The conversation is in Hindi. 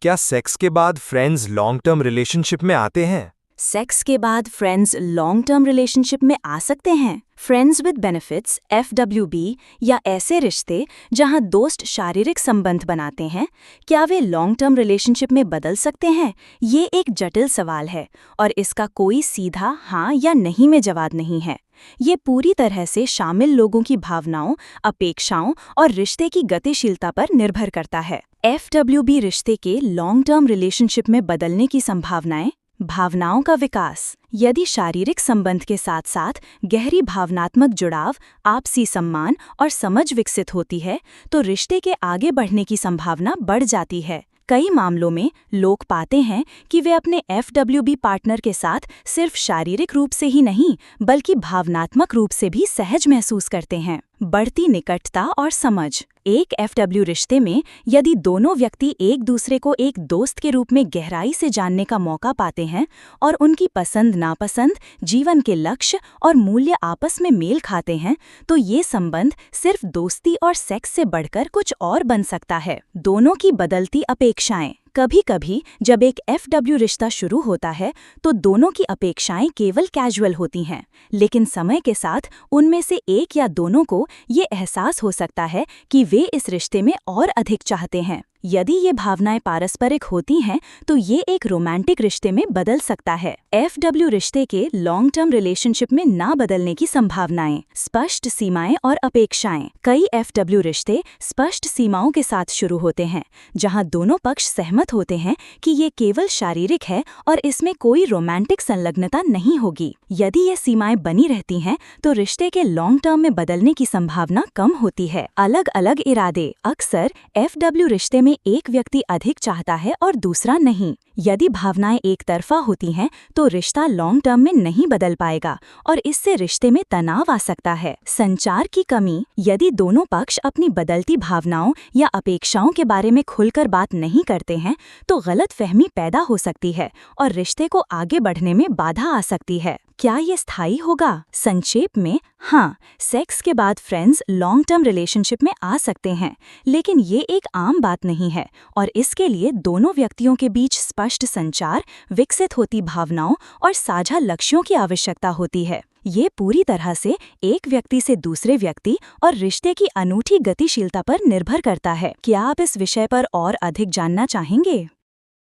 क्या सेक्स के बाद फ्रेंड्स लॉन्ग टर्म रिलेशनशिप में आते हैं? सेक्स के बाद फ्रेंड्स लॉन्ग टर्म रिलेशनशिप में आ सकते हैं। फ्रेंड्स विद बेनिफिट्स FWB या ऐसे रिश्ते जहां दोस्त शारीरिक संबंध बनाते हैं, क्या वे लॉन्ग टर्म रिलेशनशिप में बदल सकते हैं? ये एक जटिल सवाल है और इसका कोई सीधा हाँ या नहीं में जवाब नहीं है। ये पूरी तरह से शामिल लोगों की भावनाओं, अपेक्षाओं और रिश्ते की गतिशीलता पर निर्भर करता है। FWB रिश्ते के लॉन्ग टर्म रिलेशनशिप में बदलने की संभावनाएं। भावनाओं का विकास। यदि शारीरिक संबंध के साथ साथ गहरी भावनात्मक जुड़ाव, आपसी सम्मान और समझ विकसित होती है, तो रिश्ते के आगे बढ़ने की संभावना बढ़ जाती है। कई मामलों में लोग पाते हैं कि वे अपने FWB पार्टनर के साथ सिर्फ शारीरिक रूप से ही नहीं, बल्कि भावनात्मक रूप से भी सहज महसूस करते हैं। बढ़ती निकटता और समझ। एक FW रिश्ते में यदि दोनों व्यक्ति एक दूसरे को एक दोस्त के रूप में गहराई से जानने का मौका पाते हैं और उनकी पसंद नापसंद, जीवन के लक्ष्य और मूल्य आपस में मेल खाते हैं, तो ये संबंध सिर्फ दोस्ती और सेक्स से बढ़कर कुछ और बन सकता है। दोनों की बदलती अपेक्षाएं। कभी-कभी जब एक FW रिश्ता शुरू होता है तो दोनों की अपेक्षाएं केवल कैजुअल होती हैं, लेकिन समय के साथ उनमें से एक या दोनों को ये एहसास हो सकता है कि वे इस रिश्ते में और अधिक चाहते हैं। यदि ये भावनाएं पारस्परिक होती हैं तो ये एक रोमांटिक रिश्ते में बदल सकता है। FW रिश्ते के लॉन्ग टर्म रिलेशनशिप में ना बदलने की संभावनाएं। स्पष्ट सीमाएं और अपेक्षाएं। कई FW रिश्ते स्पष्ट सीमाओं के साथ शुरू होते हैं, जहां दोनों पक्ष सहमत होते हैं कि ये केवल शारीरिक है और इसमें कोई रोमांटिक संलग्नता नहीं होगी। यदि ये सीमाएं बनी रहती हैं तो रिश्ते के लॉन्ग टर्म में बदलने की संभावना कम होती है। अलग-अलग इरादे। अक्सर FW रिश्ते में एक व्यक्ति अधिक चाहता है और दूसरा नहीं। यदि भावनाएं एक तरफा होती हैं तो रिश्ता लॉन्ग टर्म में नहीं बदल पाएगा और इससे रिश्ते में तनाव आ सकता है। संचार की कमी। यदि दोनों पक्ष अपनी बदलती भावनाओं या अपेक्षाओं के बारे में खुलकर बात नहीं करते हैं तो गलतफहमी पैदा हो सकती है और रिश्ते को आगे बढ़ने में बाधा आ सकती है। क्या ये स्थायी होगा? संक्षेप में, हाँ, सेक्स के बाद फ्रेंड्स लॉन्ग टर्म रिलेशनशिप में आ सकते हैं, लेकिन ये एक आम बात नहीं है और इसके लिए दोनों व्यक्तियों के बीच स्पष्ट संचार, विकसित होती भावनाओं और साझा लक्ष्यों की आवश्यकता होती है। ये पूरी तरह से एक व्यक्ति से दूसरे व्यक्ति और रिश्ते की अनूठी गतिशीलता पर निर्भर करता है। क्या आप इस विषय पर और अधिक जानना चाहेंगे?